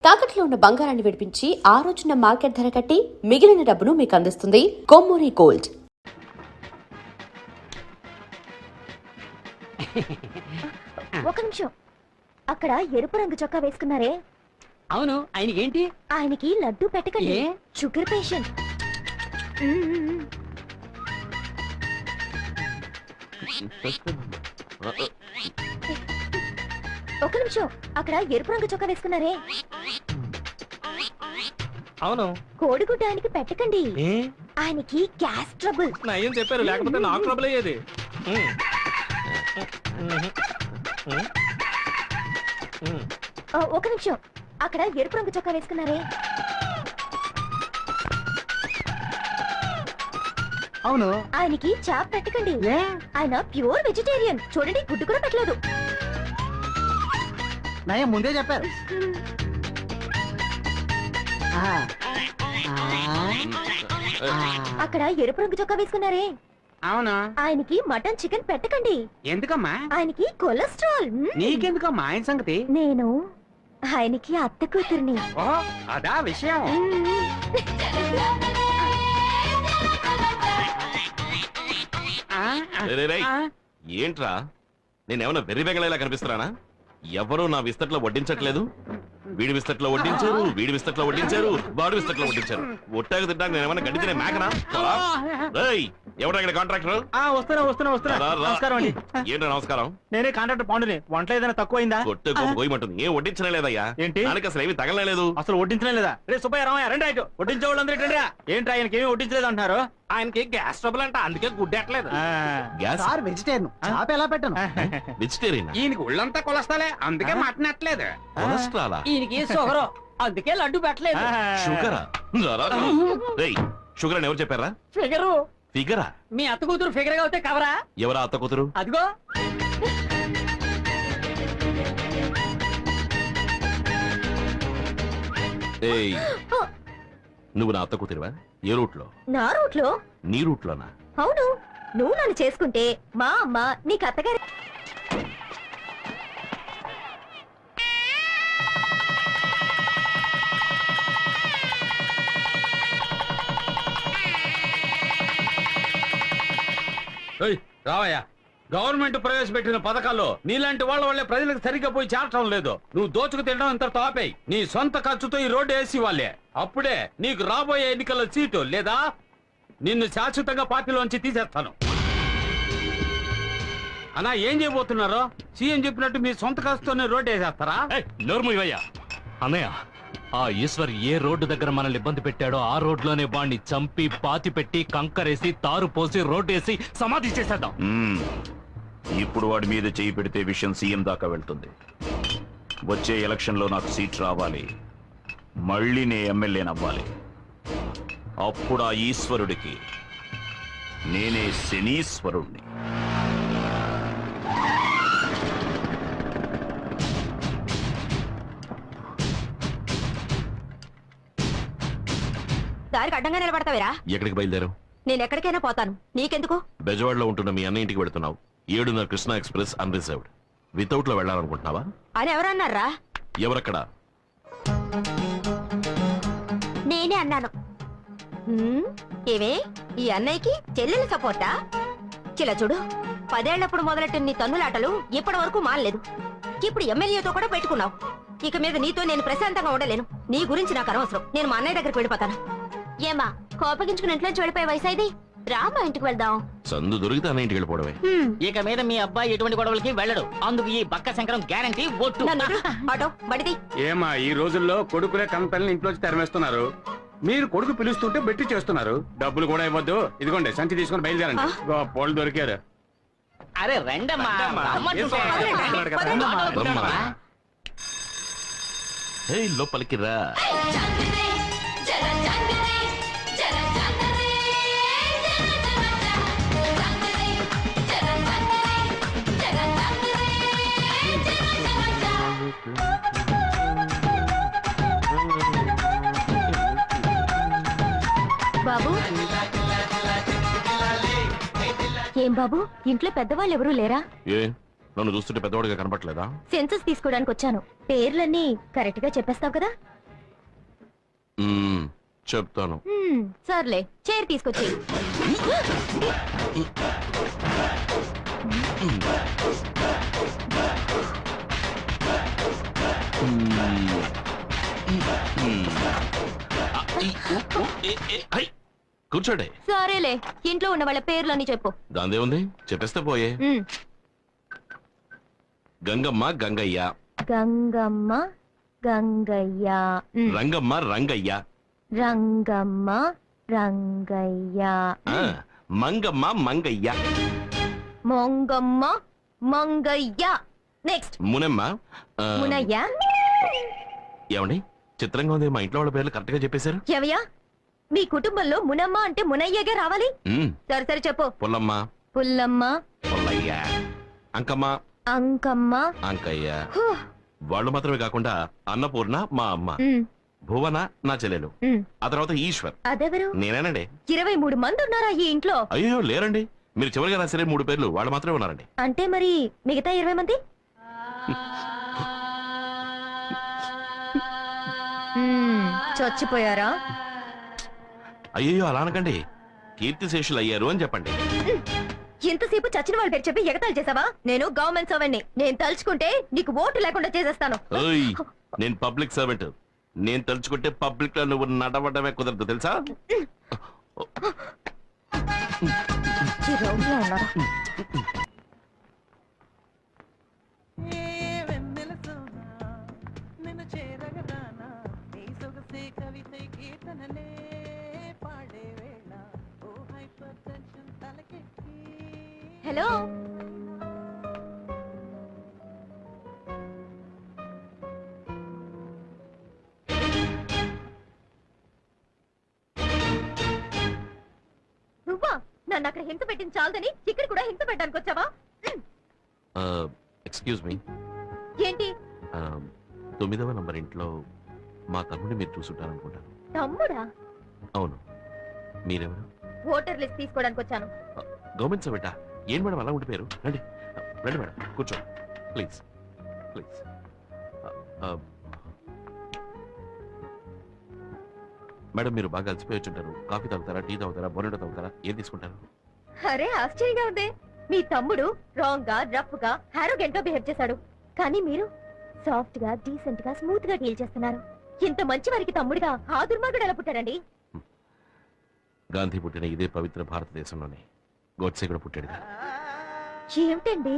తాకట్లో ఉన్న బంగారాన్ని విడిపించి ఆ రోజున మార్కెట్ ధర కట్టి మిగిలిన డబ్బును మీకు అందిస్తుంది కొమ్మూరి గోల్డ్. ఒక నిమిషం, అక్కడ ఎరుపు రంగు చొక్కా వేసుకున్నారే, అవును, ఆయనకి ఏంటి? ఆయనకి లడ్డు పెట్టకండి, షుగర్ పేషెంట్. ఒక నిమిషం, అక్కడ ఎరుపు రంగు చొక్కా వేసుకున్నారే, అవును, కోడిగుడ్డ ఆయనకి పెట్టకండి, ఆయనకి గ్యాస్ ట్రబుల్. ఏం చెప్పారు, లేకపోతే నాకు ట్రబుల్ అయ్యేది. ఒక నిమిషం, అక్కడ ఎరుపు రంగు చొక్కా వేసుకున్నారే, అవును, ఆయనకి చాప్ పెట్టకండి, ఆయన ప్యూర్ వెజిటేరియన్. చూడండి, గుడ్డు కూడా పెట్టలేదు. నయం ముందే చెప్పారు. అక్కడ ఎరుపు రంగు చొక్కా వేసుకున్నారే, అవునా, ఆయనకి మటన్ చికెన్ పెట్టకండి, ఎందుకమ్మా? ఆయనకి కొలెస్ట్రాల్. నీకెందుకమ్మా ఆయన సంగతి? నేను ఆయనకి అత్త కూతుర్ని. అదా విషయం. ఏంట్రా, నేనేమన్నా వెర్రి బెంగళలా కనిపిస్తున్నానా? ఎవరు నా విస్తట్లో వడ్డించట్లేదు. వీడి విస్తట్లో వడ్డించారు, వీడి విస్తట్లో వడ్డించారు, వాడు విస్తట్లో వడ్డించారు. ఒట్టాకు తింటాక నేను ఏమన్నా గడ్డి తినే మేకనా? ఎవరా ఇక్కడ కాంట్రాక్టర్? నమస్కారం అండి. ఏంటో నమస్కారం. నేనే కాంట్రాక్టర్ పాండుని. వంట ఏదైనా తక్కువైందా? కొట్టే పోయమంటుంది. ఏం వడ్డించనే లేదయ్యా. ఏంటి? దానికి అసలు ఏమి తగలలేదు. అసలు వడ్డించనే లేదా? రే సుబ్బయ్య, రామయ్య, రండి. రైట్, వడ్డించే వాళ్ళు అందరూ రండి. ఏంటి ఆయనకి ఏమి వడ్డించలేదు అంటున్నారు? ఆయనకి గ్యాస్ ట్రబుల్ అంట, అందుకే గుడ్డెట్లేదు. గ్యాస్ వెజిటేరియన్ చాప ఎలా పెట్టను? వెజిటేరియన్. ఈయనకి ఒళ్ళంతా కొలస్తాలే, అందుకే మటన్ ఎట్లేదు. కొలెస్ట్రాలా? ఈయనకి షుగర్, అందుకే లడ్డు పెట్టలేదు. షుగరా? షుగర్ అని ఎవరు చెప్పారా? ఫిగరు. ఫిగరా? మీ అత్త కూతురు ఫిగర్ గా అవుతే కవరా? ఎవరా అత్త కూతురు? అదిగో. ఏయ్, నువ్వు నా అత్త కూతురువా? ఏ రూట్ లో? నా రూట్ లో. నీ రూట్ లోనా? అవును, నువ్వు నన్ను చేసుకుంటే మా అమ్మ నీకు అత్తగారి. రావయ్యా, గవర్నమెంట్ ప్రవేశపెట్టిన పథకాల్లో నీలాంటి వాళ్ళ వల్లే ప్రజలకు సరిగ్గా పోయి చేరటం లేదు. నువ్వు దోచుకు తినడం ఇంత తాపేయి. నీ సొంత ఖర్చుతో ఈ రోడ్డు వేసి వాళ్ళే. అప్పుడే నీకు రాబోయే ఎన్నికల సీటు, లేదా నిన్ను శాశ్వతంగా పార్టీలోంచి తీసేస్తాను. అన్నా, ఏం చేయబోతున్నారో? సీఎం చెప్పినట్టు మీ సొంత ఖర్చుతోనే రోడ్డు వేసేస్తారా? నోర్మయ్యా అన్నయ్య, ఆ ఈశ్వర్ ఏ రోడ్డు దగ్గర మనల్ని ఇబ్బంది పెట్టాడో ఆ రోడ్లోనే వాణ్ణి చంపి పాతి పెట్టి కంకరేసి తారు పోసి రోడ్డు వేసి సమాధి చేసేద్దాం. ఇప్పుడు వాడి మీద చేయి పెడితే విషయం సీఎం దాకా వెళ్తుంది. వచ్చే ఎలక్షన్ లో నాకు సీట్ రావాలి, మళ్ళీ నే ఎమ్మెల్యేనవ్వాలి. అప్పుడు ఆ ఈశ్వరుడికి నేనే శనీశ్వరుణ్ణి. దారికి అడ్డంగా నిలబడతావేరా? ఎక్కడికి బయలుదేరావు? నేను ఎక్కడికైనా పోతాను, నీకెందుకు? బెజవాడలో ఉంటున్న మీ అన్న ఇంటికి వెళ్తున్నావు. 7:30 కృష్ణా ఎక్స్ప్రెస్ అన్రిజర్వ్డ్. వితౌట్ లో వెళ్ళాలనుకుంటున్నావా? అని ఎవరన్నారా? ఎవరక్కడ? నేనే అన్నాను. ఏమే, ఈ అన్నయ్యకి చెల్లెల సపోర్టా? చిలా చూడు, 10 ఏళ్లప్పుడు మొదలెట్టిన నీ తన్నులాటలు ఇప్పటి వరకు మానలేదు. ఇప్పుడు ఎమ్మెల్యేతో కూడా పెట్టుకున్నావు. ఇక మీద నీతో నేను ప్రశాంతంగా ఉండలేను. నీ గురించి నాకు అనవసరం. నేను మా అన్నయ్య దగ్గరికి వెళ్ళిపోతాను. ఏమా, కోపగించుకుని ఇంట్లోంచి వెళ్ళిపోయే వయసు ఇది? రామా, ఇంటికి వెళ్దాం. సందు దొరికితే అన్న ఇంటికి వెళ్ళిపోవడమే. ఇక మీద మీ అబ్బాయి ఎటువంటి గొడవలకి వెళ్ళడు. అందుకు ఈ బక్క శంకరం గ్యారంటీ. ఒట్టు. ఆటో బడిది. ఏమా, ఈ రోజుల్లో కొడుకులే కంపెనీని ఇంట్లోంచి తరిమేస్తున్నారు. మీరు కొడుకు పిలుస్తుంటే బెట్టి చేస్తున్నారు. డబ్బులు కూడా ఇవ్వద్దు. ఇదిగోండి, సంచి తీసుకుని బయలుదేరండి. పోలు దొరికారు. అరే రండమ్మా. లోపలికి రా. బాబు, ఏం బాబు, ఇంట్లో పెద్దవాళ్ళు ఎవరూ లేరా? ఏ నన్ను చూస్తుంటే పెద్దవాడిగా కనపట్లేదా? సెన్సస్ తీసుకోవడానికి వచ్చాను. పేర్లన్నీ కరెక్ట్ గా చెప్పేస్తావు కదా? చెప్తాను. సర్లే, చైర్ తీసుకొచ్చి. కూర్చోండి. సరేలే, ఇంట్లో ఉన్న వాళ్ళ పేర్లన్నీ చెప్పు. దాందే ఉంది, చెప్పేస్తే పోయే. గంగమ్మ గంగయ్య, గంగమ్మ గంగయ్య, రంగమ్మ రంగయ్య, రంగమ్మ రంగయ్య, మంగమ్మ మంగయ్య, మొంగమ్మ మంగయ్య. నెక్స్ట్ మునమ్మ. మునయ్య. ఏమండి, చిత్రంగా ఉంది, మా ఇంట్లో వాళ్ళ పేర్లు కరెక్ట్ గా చెప్పేశారు. ఎవయ్యా, మీ కుటుంబంలో మునమ్మ అంటే మునయ్యగా రావాలి. సరే సరే చెప్పు. పుల్లమ్మ, పుల్లమ్మ, పుల్లయ్య, అంకమ్మ, అంకమ్మ, అంకయ్య. వాళ్ళు మాత్రమే కాకుండా అన్నపూర్ణ మా అమ్మ, భువన నా చెల్లెలు, ఆ తర్వాత ఈశ్వర్. అదెవరు? నేనేనండి. 23 మంది ఉన్నారా ఈ ఇంట్లో? అయ్యో లేరండి, మీరు చివరిగా రాసరే 3 పేర్లు వాళ్ళు మాత్రమే ఉన్నారండి. అంటే మరి మిగతా 20 మంది? చచ్చిపోయారా? అయ్యో అలా అనకండి, కీర్తిశేషులు అయ్యారు అని చెప్పండి. ఇంతసేపు చచ్చిన వాళ్ళ పేరు చెప్పి ఎగతాళి చేసావా? నేను గవర్నమెంట్ సర్వెంట్ని. నేను తలుచుకుంటే నీకు ఓటు లేకుండా చేసేస్తాను. ఓయ్, నేను పబ్లిక్ సర్వెంట్. నేను తలుచుకుంటే పబ్లిక్ లో నువ్వు నడవడమే కుదరదు తెలుసా? హలో, నువ్వా? నన్ను అక్కడ హింస పెట్టింది చాలదని ఇక్కడ కూడా హింస పెట్టడానికి వచ్చావా? Excuse me. ఏంటి? 9వ నంబర్ ఇంట్లో మా తమ్ముడిని మీరు చూసుంటారనుకుంటాను. తమ్ముడా? అవును. మీరెవరు? ఓటర్ లిస్ట్ తీసుకోవడానికి వచ్చాను. గవర్నమెంట్ సర్వెంటా? ఏం మేడం అలా ఉండిపోయారు? రండి రండి మేడం, కూర్చోండి ప్లీజ్ ప్లీజ్. మేడం, మీరు బాగా అలసిపోయి వచ్చుంటారు. కాఫీ తాగుతారా, టీ తాగుతారా, బోనెటో తాగుతారా, ఏం తీసుకుంటారు? అరే ఆశ్చర్యంగా ఉంది. మీ తమ్ముడు రాంగ్ గా, రఫ్ గా, హారోగెంట్ గా బిహేవ్ చేశాడు. కానీ మీరు సాఫ్ట్ గా, డీసెంట్ గా, స్మూత్ గా డీల్ చేస్తున్నారు. ఇంత మంచి వారికి తమ్ముడిగా ఆ దుర్మార్గుడు ఎలా పుట్టాడండి? గాంధీ పుట్టిన ఇదే పవిత్ర భారతదేశంలోనే గోడ్సే కూడా పుట్టాడు. ఏమిటండి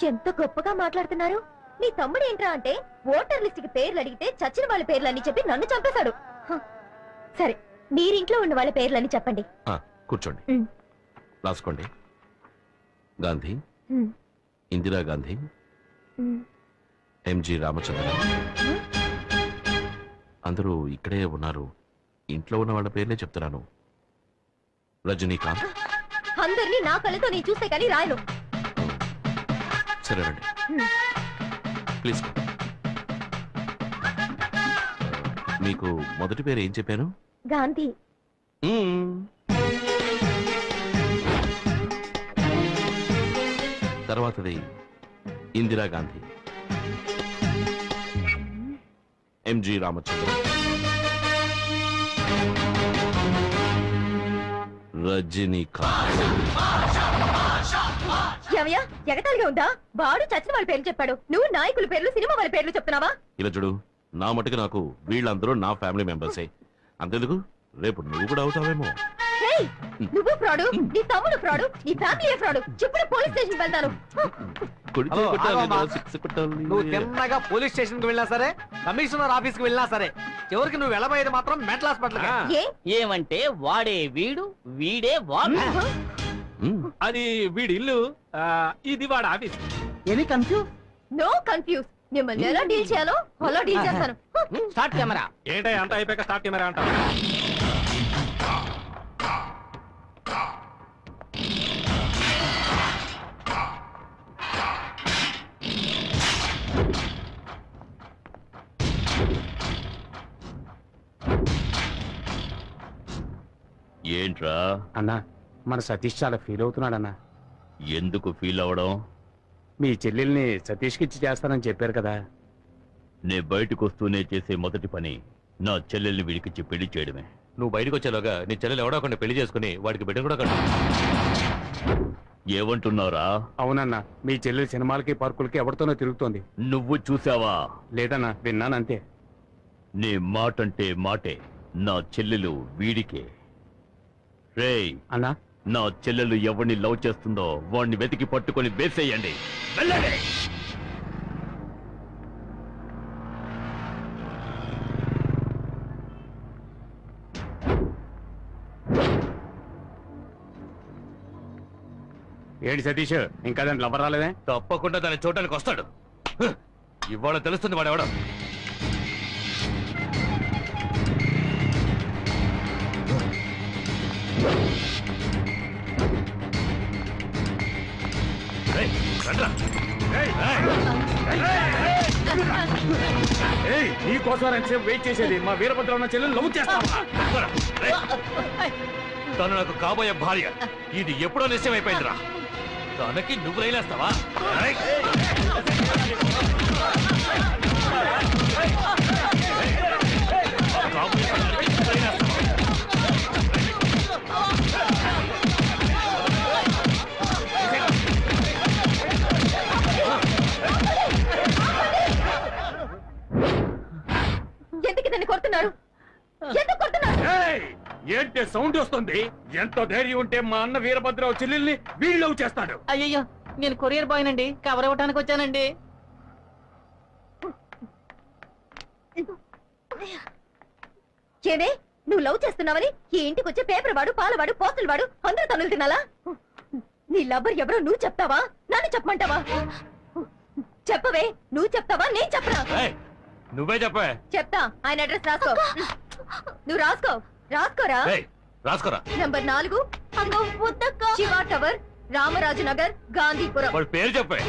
ఎంత గొప్పగా మాట్లాడుతున్నారు? మీ తమ్ముడు ఏంట్రా అంటే ఓటర్ లిస్ట్ కి పేర్లు అడిగితే చచ్చిన వాళ్ళ పేర్లని చెప్పి నన్ను చంపేశాడు. సరే, మీరింట్లో ఉన్న వాళ్ళ పేర్లని చెప్పండి. కూర్చోండి, రాసుకోండి. గాంధీ, ఇందిరా గాంధీ, ఎంజి రామచంద్ర. అందరూ ఇక్కడే ఉన్నారు. ఇంట్లో ఉన్న వాళ్ళ పేర్లే చెప్తున్నాను. రజనీకాంత్. అందరినీ నా కళ్ళతో నేను చూస్తే కానీ రాయను. సరే రండి ప్లీజ్. మీకు మొదటి పేరు ఏం చెప్పాను? గాంధీ. తర్వాతది ఇందిరా గాంధీ, ఎంజి రామచంద్ర, రజనీకాంత్. ఏమయ్యా, ఎగతాళిగా ఉందా? వాడు చచ్చిన వాళ్ళ పేర్లు చెప్పాడు, నువ్వు నాయకుల పేర్లు, సినిమా వాళ్ళ పేర్లు చెప్తున్నావా? ఇలా చూడు, నా మటుకు నాకు వీళ్ళందరూ నా ఫ్యామిలీ మెంబర్సే. అంతెందుకు, రేపు నువ్వు కూడా అవుతావేమో. నువ్వు ఫ్రాడు, నీ తమ్ముడు ఫ్రాడు, నీ ఫ్యామిలీ ఫ్రాడు. ఇప్పుడు పోలీస్ స్టేషన్ వెళ్తాను. నువ్వు తిన్నగా పోలీస్ స్టేషన్ కి వెళ్ళినా సరే, కమిషనర్ ఆఫీస్ కి వెళ్ళినా సరే, చివరికి నువ్వు వెళ్ళబోయేది మాత్రం మెంటల్ హాస్పిటల్. ఏమంటే వాడే వీడు, వీడే వాడు. అది వీడి ఇల్లు, ఇది వాడు office. Any confuse? No confuse. మిమ్మల్ని ఎలా డీల్ చేయాలో అలా డీల్ చేస్తాను. Start camera. ఏంటో అంత అయిపోయాక స్టార్ట్ కెమెరా అంటావు? ఏంట్రా అన్నా, మన సతీష్ చాలా ఫీల్ అవుతున్నాడు అన్నా. ఎందుకు ఫీల్ అవడం? మీ చెల్లెల్ని సతీష్కి ఇచ్చి చేస్తానని చెప్పారు కదా. నే బయటకు వస్తూనే చేసే మొదటి పని నా చెల్లెల్ని వీడికిచ్చి పెళ్లి చేయడమే. నువ్వు బయటకు వచ్చేలోగా నీ చెల్లెలు ఎవడో ఒకరిని పెళ్లి చేసుకుని వాడికి బిడ్డను కూడా కట్టు. ఏమంటున్నారా? అవునన్నా, మీ చెల్లెలు సినిమాలకి పార్కులకి ఎవరితోనో తిరుగుతోంది. నువ్వు చూసావా? లేదన్నా, విన్నానంతే. నీ మాటంటే మాటే. నా చెల్లెలు వీడికే. రేయ్ అన్నా, నా చెల్లెలు ఎవరిని లవ్ చేస్తుందో వాడిని వెతికి పట్టుకొని వేసేయండి. వెళ్ళండి. ఏంటి సతీష్, ఇంకా దాని లవర్ రాలేదే? తప్పకుండా దాన్ని చూడడానికి వస్తాడు. హ్, ఇవాళ తెలుస్తుంది వాడెవడో. రేయ్, రండ్రా. నీకోసం ఎంతసేపు వెయిట్ చేసేది? మా వీరభద్ర ఉన్న చెల్లెలు లవ్ చేస్తావా? రేయ్, తను నాకు కాబోయే భార్య. ఇది ఎప్పుడో నిశ్చయమైపోయిందిరా. తనకి నువ్వు రైలేస్తావా? రేయ్. కాబోయే భార్యకి నువ్వు రైలేస్తావా? ఎందుకు దాన్ని కొడుతున్నారు? ఎందుకు కొడుతున్నారు? ఏంటి సౌండ్ వస్తుంది? ఎంత ధైర్యం ఉంటే మా అన్న వీరభద్ర చెల్లెల్ని వీళ్ళు లవ్ చేస్తాడు? అయ్యయ్యో, నేను కొరియర్ బాయ్ నండి, కవర్ ఇవ్వడానికి వచ్చానండి. ఏమే, నువ్వు లవ్ చేస్తున్నావని ఈ ఇంటికి వచ్చే పేపర్ వాడు, పాలవాడు, పోస్టులు వాడు అందరూ తనులు తినాలా? నీ లవ్వర్ ఎవరో నువ్వు చెప్తావా, నన్ను చెప్పమంటావా? చెప్పవే, నువ్వు చెప్తావా, నేను చెప్పనా? ఏయ్, నువ్వే చెప్పే. చెప్తా. ఆయన అడ్రస్ రాసుకో. నువ్వు రాసుకోరా. ఏయ్, రాసుకోరా. Number 4 Shiva tower, Ramaraju Nagar, Gandhipuram. వాడి పేరు చెప్పే.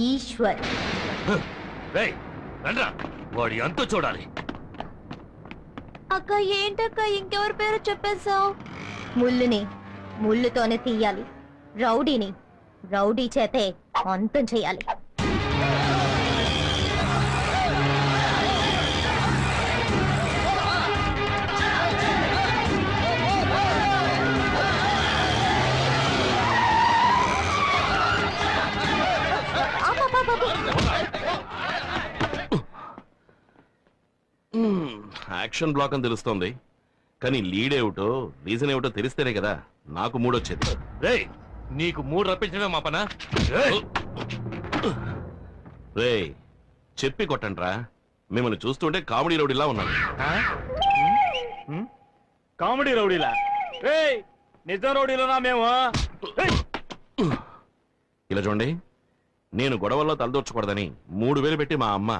ఈశ్వర్. రేయ్, రండ్రా. వాడి అంతు చూడాలి. అక్క, ఏంటక్క ఇంకెవరి పేరు చెప్పేశావు? ముళ్ళుని ముళ్ళుతోనే తీయాలి, రౌడీని రౌడీ చేతే అంతం చేయాలి. యాక్షన్ బ్లాక్ అని తెలుస్తోంది, కానీ లీడ్ ఏమిటో రీజన్ ఏమిటో తెలిస్తేనే కదా నాకు మూడొచ్చేది. రేయ్, నీకు మూడు రప్పించడమే మా పనా? రేయ్, చెప్పి కొట్టండ్రా. మిమ్మల్ని చూస్తుంటే కామెడీ రౌడీలా ఉన్నాను. కామెడీ రౌడీలా? నిజం రౌడీలోనా మేము? ఇలా చూడండి, నేను గొడవల్లో తలదూర్చకూడదని 3000 పెట్టి మా అమ్మ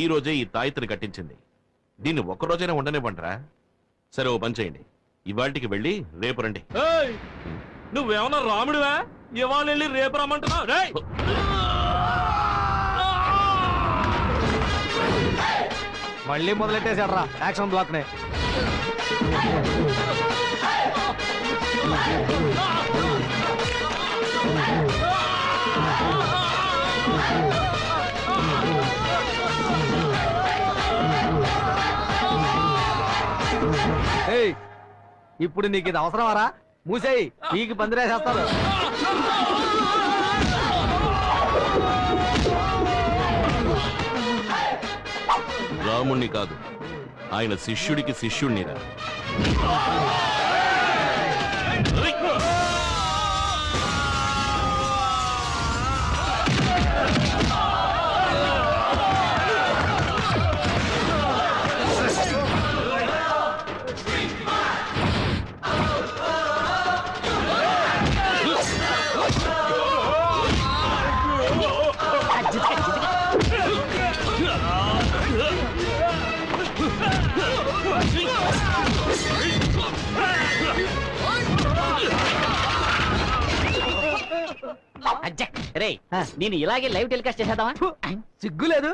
ఈ రోజే ఈ తాయిత్రి కట్టించింది. దీన్ని ఒక్కరోజైనా ఉండనివ్వండిరా. సరే, ఓ పని చేయండి, ఇవాళకి వెళ్ళి రేపు రండి. నువ్వేమన్నా రాముడివా? ఇవాళ వెళ్ళి రేపు రమ్మంటున్నావు? రేయ్, మళ్ళీ మొదలెట్టేశాడ్రా యాక్షన్ బ్లాక్ నే. ఏయ్, ఇప్పుడు నీకు ఇది అవసరమారా? మూసేయి, నీకు పందిరేసేస్తారు. రాముణ్ణి కాదు, ఆయన శిష్యుడికి శిష్యుణ్ణిరా. రే, నేను ఇలాగే లైవ్ టెలికాస్ట్ చేసేద్దామా? సిగ్గులేదు.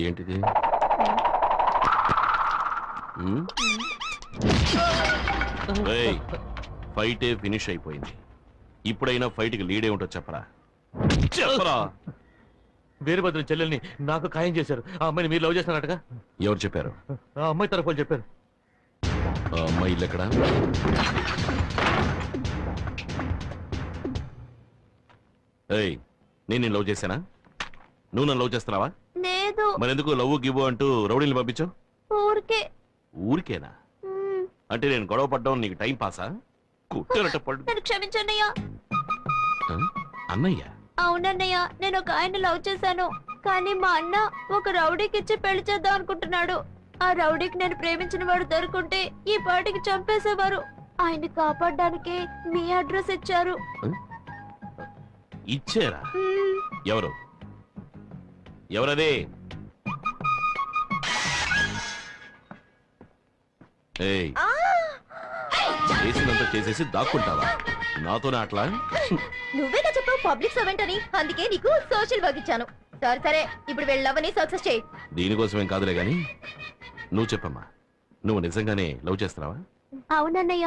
ఏంటిది? ఫైటే ఫినిష్ అయిపోయింది. ఇప్పుడైనా ఫైట్ కి లీడే ఉంటో చెప్పరా. చెప్పరా. వీరభద్రం చెల్లెల్ని నాకు ఖాయం చేశారు. ఆ అమ్మాయిని మీరు లవ్ చేస్తున్నారటగా? ఎవరు చెప్పారు? ఆ అమ్మాయి తరఫు వాళ్ళు చెప్పారు. ఆ అమ్మాయి ఇల్లు ఎక్కడా? ఏయ్, నేను లవ్ చేశానా? నువ్వు నన్ను లవ్ చేస్తున్నావా? లేదు. మరెందుకు లవ్ గివ్ అంటూ రౌడీని పంపించావు? ఊరికే. ఊరికేనా? అంటే నేను గొడవ పడ్డం నీకు టైం పాసా? కుట్టేరట పడ్డు. నన్ను క్షమించన్నయ్య. అన్నయ్య? అవునన్నయ్య, నేను ఒక ఆయన లవ్ చేశాను. కానీ మా అన్న ఒక రౌడీకి ఇచ్చి పెళ్లి చేద్దాం అనుకుంటున్నాడు. ఆ రౌడీకి నేను ప్రేమించిన వాడు దొరుకుంటే ఈ పాటికి చంపేసేవారు. ఆయన్ని కాపాడడానికి మీ అడ్రస్ ఇచ్చారు. ఇచ్చారా? ఎవరు? ఎవరదే? ఏయ్, చేసినంత చేసేసి దాక్కుంటావా? నాతోనే అట్లా? నువ్వేగా చెప్పావు పబ్లిక్ సర్వెంట్ అని, అందుకే నీకు సోషల్ వర్క్ ఇచ్చాను. సరే సరే, ఇప్పుడు వెళ్ళవని సక్సెస్ చేయి. దీనికోసమేం కాదులే గాని నువ్వు చెప్పమ్మా, నువ్వు నిజంగానే లవ్ చేస్తున్నావా? అవునన్నయ్య,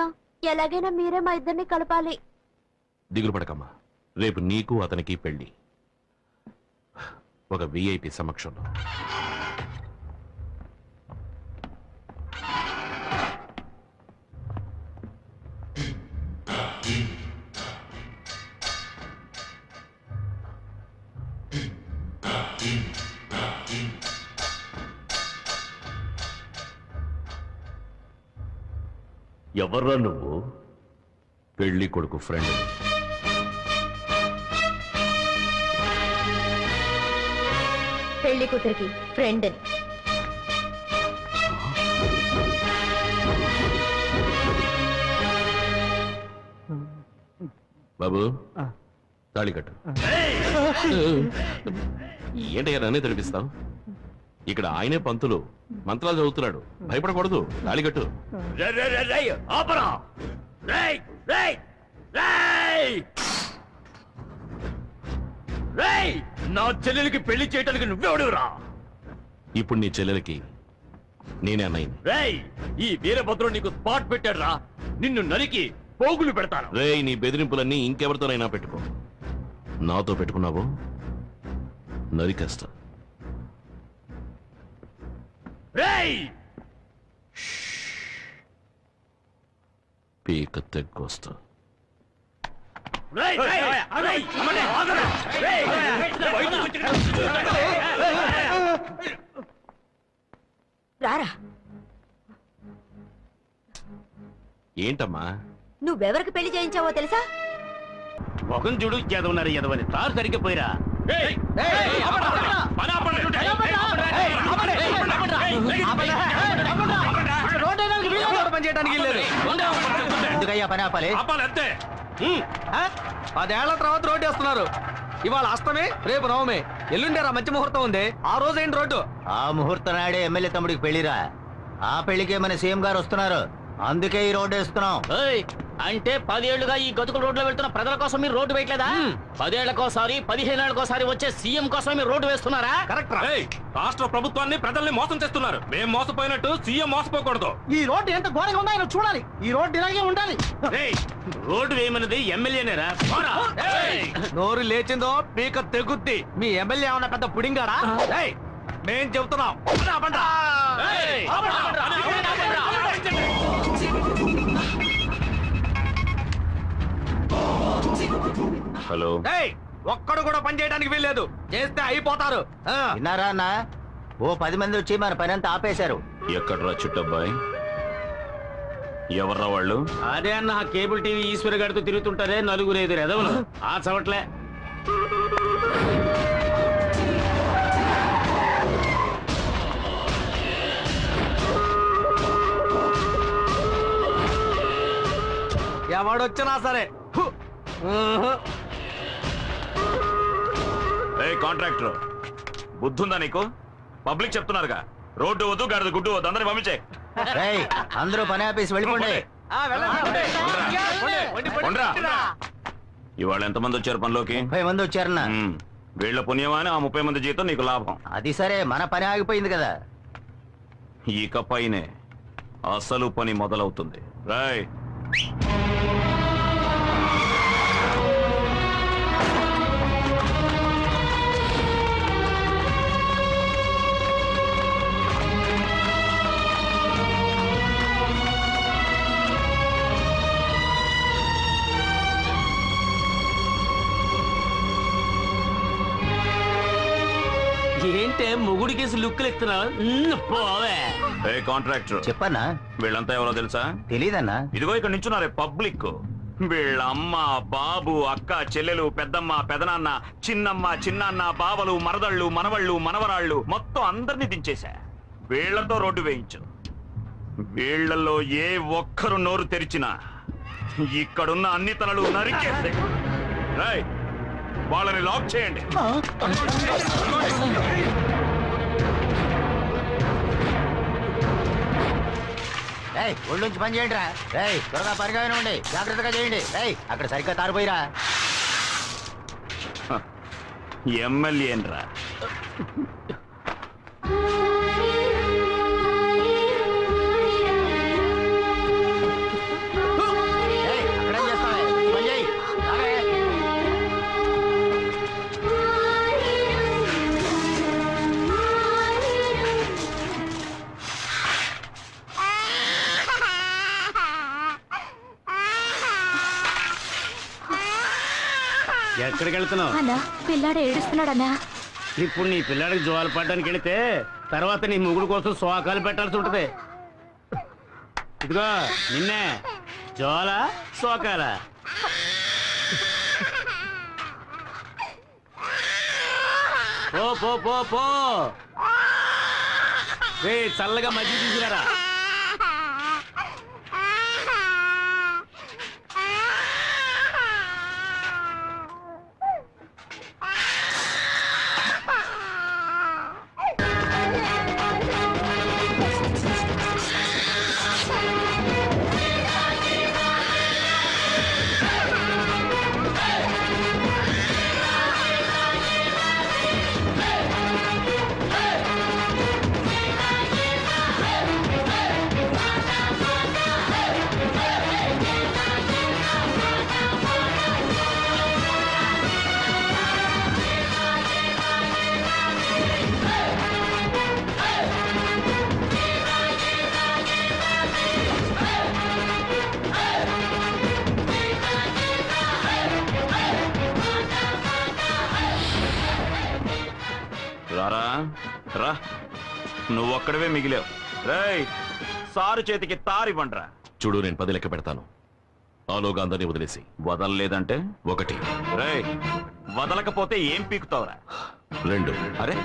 ఎలాగైనా మీరే మా ఇద్దరిని కలపాలి. దిగులు పడకమ్మా, రేపు నీకు అతనికి పెళ్లి. ఒక విఐపి సమక్షంలో. ఎవర్రా నువ్వు? పెళ్లి కొడుకు ఫ్రెండ్. పెళ్లి కూతురికి ఫ్రెండ్. బాబు, తాళి కట్టు. ఏంటయ్యా నన్నే తెరిపిస్తావు? ఇక్కడ ఆయనే పంతులు, మంత్రాలు చదువుతున్నాడు. భయపడకూడదు. తాళి కట్టు. నా చెల్లెలికి పెళ్లి చేయడానికి నువ్వెవడురా? ఇప్పుడు నీ చెల్లెలకి నేనే అన్నయ్యని. రేయ్, ఈ వీరభద్రుడు నీకు స్పాట్ పెట్టాడు రా. నిన్ను నరికి పోగులు పెడతాను. రేయ్, నీ బెదిరింపులన్నీ ఇంకెవరితోనైనా పెట్టుకో. నాతో పెట్టుకున్నావు నరికేస్తా. రేయ్, పీక తెగ్గొస్తా. రేయ్, రేయ్, రేయ్, అమ్మనే, ఆగరా. రేయ్, బయటకు వచ్చి రారా. ఏంటమ్మా? నువ్వెవరికి పెళ్లి చేయించావో తెలుసా? మొగం చూడు, ఎదవన్నారు ఎదవని. తారు సరిగ్గా పోయిరా. ఎందుకయ్యా పని ఆపాలి? అంతే. 10 ఏళ్ల తర్వాత రోడ్డు వేస్తున్నారు. ఇవాళ అష్టమి, రేపు నవమి, ఎల్లుండేరా మంచి ముహూర్తం ఉంది. ఆ రోజు ఏంటి రోడ్డు? ఆ ముహూర్తం నాడే ఎమ్మెల్యే తమ్ముడికి పెళ్లిరా. ఆ పెళ్లికే మన సీఎం గారు వస్తున్నారు. అందుకే ఈ రోడ్డు వేస్తున్నాం. అంటే 10 ఏళ్లుగా ఈ గతుకుల రోడ్లో వెళ్తున్న ప్రజల కోసం మీరు రోడ్డు వేయట్లేదా? 10 ఏళ్లకోసారి 15 ఏళ్లకోసారి వచ్చే సీఎం కోసం మీరు రోడ్డు వేస్తున్నారా? కరెక్ట్ రా. రాష్ట్ర ప్రభుత్వాన్ని ప్రజల్ని మోసం చేస్తున్నారు. మేము మోసపోయినట్టు సీఎం మోసపోకూడదు. ఈ రోడ్డు ఎంత ఘోరంగా ఉందో ఆయన చూడాలి. ఈ రోడ్డు ఇలాగే ఉండాలి. రోడ్డు వేయమన్నది ఎమ్మెల్యేనేరా? నోరు లేచిందో పీక తెగుద్ది. మీ ఎమ్మెల్యే ఏమన్నా పెద్ద పుడింగాడా? ఏయ్, మేం చెబుతున్నాం. హలో, ఏయ్, ఒక్కడు కూడా పని చేయడానికి వీల్లేదు. చేస్తే అయిపోతారు. విన్నారా అన్న? ఓ 10 మంది వచ్చి మన పని అంతా ఆపేశారు. ఎక్కడ్రా చుట్టబ్బాయి? ఎవర్రా వాళ్ళు? అదే అన్న కేబుల్ టీవీ ఈశ్వర్ గారితో తిరుగుతుంటారే నలుగురు ఎదురు ఎదవలు. ఆ చవట్లే. ఎవడొచ్చినా సరే. హు. ఊహు. కాంట్రాక్టర్, బుద్ధుందా నీకు? పబ్లిక్ చెప్తున్నారుగా, రోడ్డు వద్దు, గాడిద గుడ్డు వద్దు, అందరిని పంపించే. అందరూ పని ఆపేసి వెళ్ళిపోండి. ఆ, వెళ్ళండి. కొండ్రా. ఇవాళ ఎంతమంది వచ్చారు పనిలోకి? 30 మంది వచ్చారన్న. వీళ్ళ పుణ్యమా అని ఆ 30 మంది జీతం నీకు లాభం. అది సరే, మన పని ఆగిపోయింది కదా. ఇక పైనే అసలు పని మొదలవుతుంది. రాయ్. ఏంటే మొగుడికేసి లుక్కులు ఇస్తున్నావు? పోవే. కాంట్రాక్టర్, చెప్పన్నా? వీళ్ళంతా ఎవరో తెలుసా? తెలీదన్నా. ఇదిగో ఇక్కడ నించున్నారే పబ్లిక్. వీళ్ళ అమ్మ, బాబు, అక్క, చెల్లెలు, పెద్దమ్మ, పెదనాన్న, చిన్నమ్మ, చిన్నాన్న, బావలు, మరదళ్ళు, మనవళ్ళు, మనవరాళ్ళు మొత్తం అందరినీ దించేశా. వీళ్లతో రోడ్డు వేయించు. వీళ్లలో ఏ ఒక్కరు నోరు తెరిచినా ఇక్కడున్న అన్ని తలలు నరికేస్తే రేయ్, వాళ్ళని లాక్ చేయండి. ఒళ్ళుంచి పని చేయండి రా. త్వరగా పరిగా ఉండి జాగ్రత్తగా చేయండి. అక్కడ సరిగ్గా తారిపోయిరా. ఎమ్మెల్యేన్రా. అక్కడేం చేస్తావే? పని చేయి. ఎక్కడికి వెళ్తున్నావు? అన్నా, పిల్లాడు ఏడుస్తున్నాడన్నా. ఇప్పుడు నీ పిల్లాడికి జోలు పడడానికి వెళితే తర్వాత నీ ముగుడు కోసం శోకాలు పెట్టాల్సి ఉంటది. ఇదిగో నిన్నే జోల శోకాల. పో పో పో పో. చల్లగా మజ్జిగ తీసుకురా. రారా రా, నువ్వొక్కడవే మిగిలావు. రేయ్, సారు చేతికి తారివ్వండ్రా. చూడు, నేను 10 లెక్క పెడతాను. ఆలోగా అందరినీ వదిలేసి. వదలలేదంటే 1. రేయ్, వదలకపోతే ఏం పీకుతావురా? 2. అరే,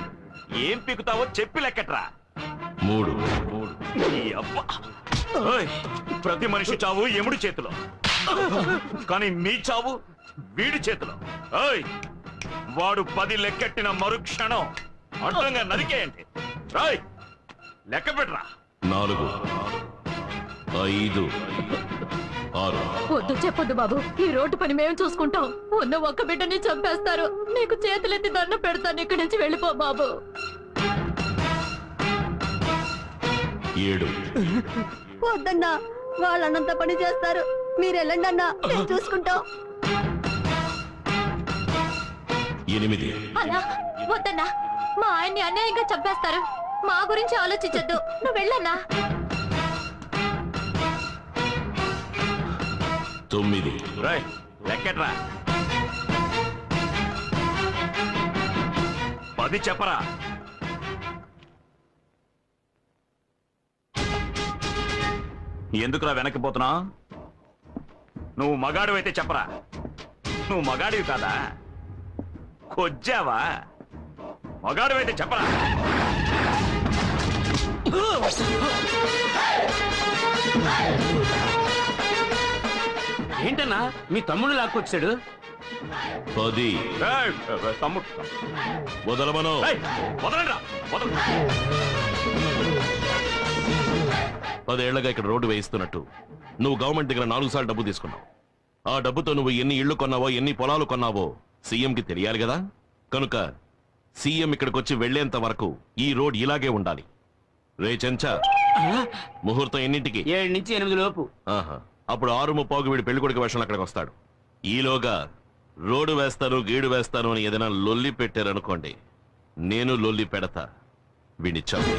ఏం పీకుతావో చెప్పి లెక్కట్రా. 3. ఈ అబ్బా. ఓయ్, ప్రతి మనిషి చావు ఎముడి చేతిలో, కానీ మీ చావు వీడి చేతిలో. ఓయ్, వాడు 10 లెక్కెట్టిన మరుక్షణం అడ్డంగా నరికేయండి. రాయ్, లెక్క పెట్టరా. 4, 5, 6 వద్దు చెప్పొద్దు బాబు, ఈ రోడ్డు పని మేము చూసుకుంటాం. ఉన్న ఒక్క బిడ్డని చంపేస్తారు. నీకు చేతులెత్తి దండం పెడతాను, ఇక్కడి నుంచి వెళ్ళిపో బాబు. 7 వద్దన్నా, వాళ్ళన్నంత పని చేస్తారు. మీరు వెళ్ళండి అన్నా, మేము చూసుకుంటాం. 8 అన్నా వద్దన్నా, మా ఆయన్ని అన్యాయంగా చంపేస్తారు. మా గురించి ఆలోచించొద్దు, నువ్వు వెళ్ళన్నా. 9 రాయ్ లెక్కట్రా 10 చెప్పరా. ఎందుకురా వెనక్కిపోతున్నా? నువ్వు మగాడివైతే చెప్పరా. నువ్వు మగాడివి కాదా? కొజ్జావా? మగాడివైతే చెప్పరా. ఏంటన్నా మీ తమ్ముడు లాక్కొచ్చాడు? 10 ఏయ్, తమ్ముడు వదలమను. ఏయ్, వదలండ్రా, వదలండి. 10 ఏళ్లగా ఇక్కడ రోడ్డు వేయిస్తున్నట్టు నువ్వు గవర్నమెంట్ దగ్గర 4 సార్లు డబ్బు తీసుకున్నావు. ఆ డబ్బుతో నువ్వు ఎన్ని ఇళ్లు కొన్నావో, ఎన్ని పొలాలు కొన్నావో సీఎంకి తెలియాలి కదా. కనుక సీఎం ఇక్కడికి వచ్చి వెళ్లేంత వరకు ఈ రోడ్ ఇలాగే ఉండాలి. రే చెంచా, ముహూర్తం ఎన్నింటికి? 7 నుంచి 8 లోపు. ఆహా, అప్పుడు 6:30 వీడి పెళ్లికొడుకు వేషంలో అక్కడికి వస్తాడు. ఈలోగా రోడ్డు వేస్తాను, గీడు వేస్తాను అని ఏదైనా లొల్లి పెట్టారనుకోండి, నేను లొల్లి పెడతా. వీడిని చంపి